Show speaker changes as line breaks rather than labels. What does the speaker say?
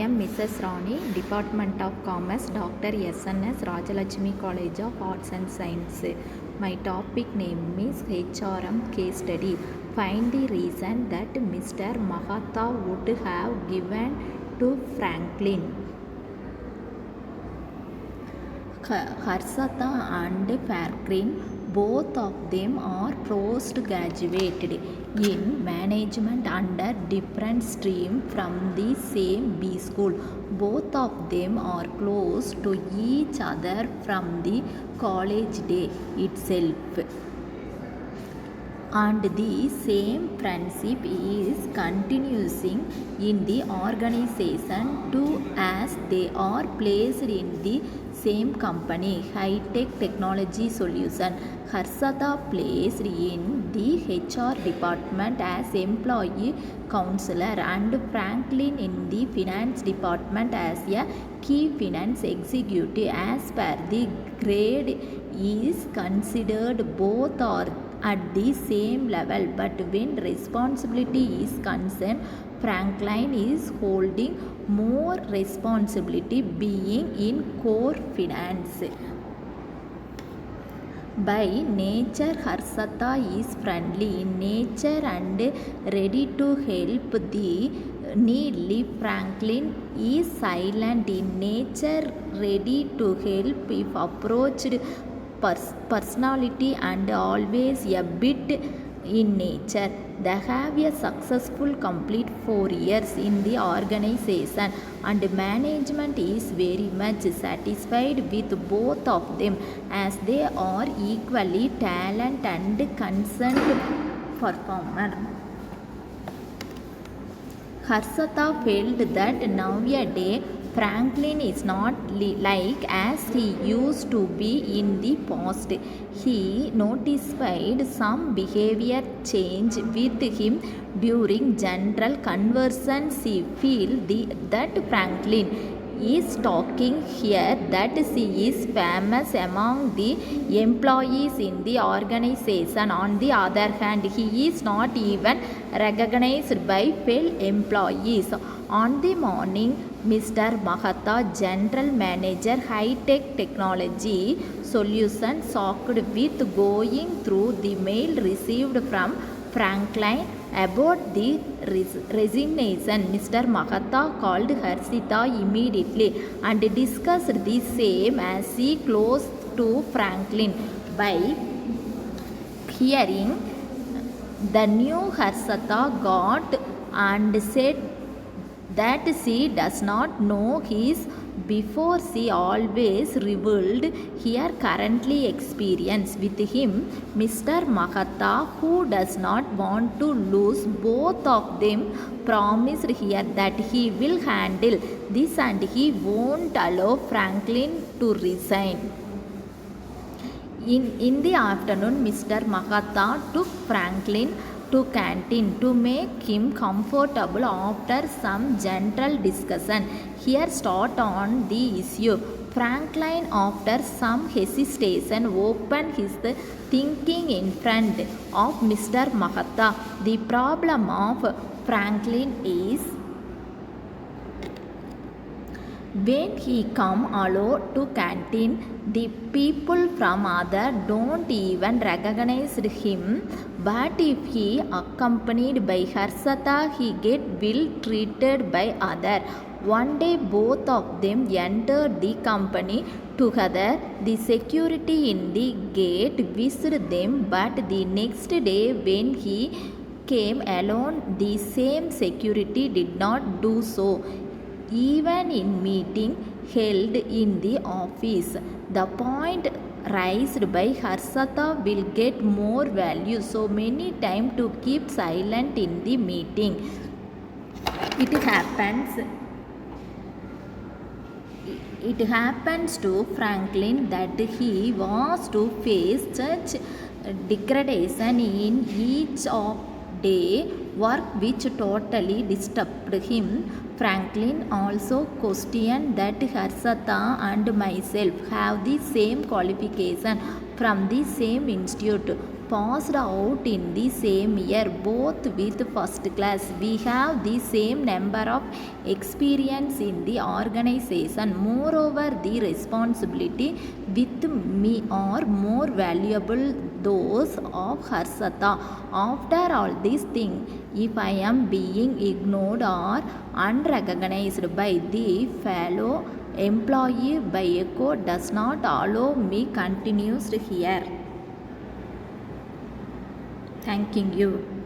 am Mrs. Rani, Department of Commerce, Dr. SNS, Rajalakshmi College of Arts and Science. My topic name is HRM case study. Find the reason that Mr. Mahatma would have given to Franklin. Harsata and Franklin, both of them are postgraduated in management under different stream from the same B school. Both of them are close to each other from the college day itself. And the same friendship is continuing in the organization too, as they are placed in the same company, High Tech Technology Solution. Harsata placed in the HR department as employee counselor and Franklin in the finance department as a key finance executive. As per the grade is considered, both are at the same level, but when responsibility is concerned, Franklin is holding more responsibility, being in core finance. By nature, Harsata is friendly in nature and ready to help the needy. Franklin is silent in nature, ready to help if approached, personality and always a bit in nature. They have a successful complete 4 years in the organization, and management is very much satisfied with both of them, as they are equally talented and concerned performer. Harsata felt that nowadays Franklin is not like as he used to be in the past. He noticed some behavior change with him during general conversations. He felt that Franklin is talking here that she is famous among the employees in the organization. On the other hand, he is not even recognized by fellow employees. On the morning, Mr. Mahatma, General Manager, High Tech Technology Solutions, shocked with going through the mail received from Franklin about the resignation. Mr. Mahatma called Harsita immediately and discussed the same as she close to Franklin. By hearing the new, Harsita got and said that she does not know his before. She always revealed her currently experience with him. Mr. Mahatma, who does not want to lose both of them, promised here that he will handle this and he won't allow Franklin to resign. In the afternoon, Mr. Mahatma took Franklin to canteen to make him comfortable. After some general discussion, here start on the issue. Franklin, after some hesitation, opened his thinking in front of Mr. Mahatma. The problem of Franklin is when he come alone to canteen, the people from other don't even recognize him. But if he accompanied by Harsata, he get well treated by other. One day both of them entered the company together. The security in the gate whisked them, but the next day when he came alone, the same security did not do so. Even in meeting held in the office, the point raised by Harsata will get more value. So many times to keep silent in the meeting. It happens to Franklin that he was to face such degradation in each of day work which totally disturbed him. Franklin also questioned that Harsata and myself have the same qualification from the same institute. passed out in the same year, both with first class. We have the same number of experience in the organization. Moreover, the responsibility with me are more valuable those of Harsata. After all these things, if I am being ignored or unrecognized by the fellow employee by echo does not allow me continues here. Thanking you.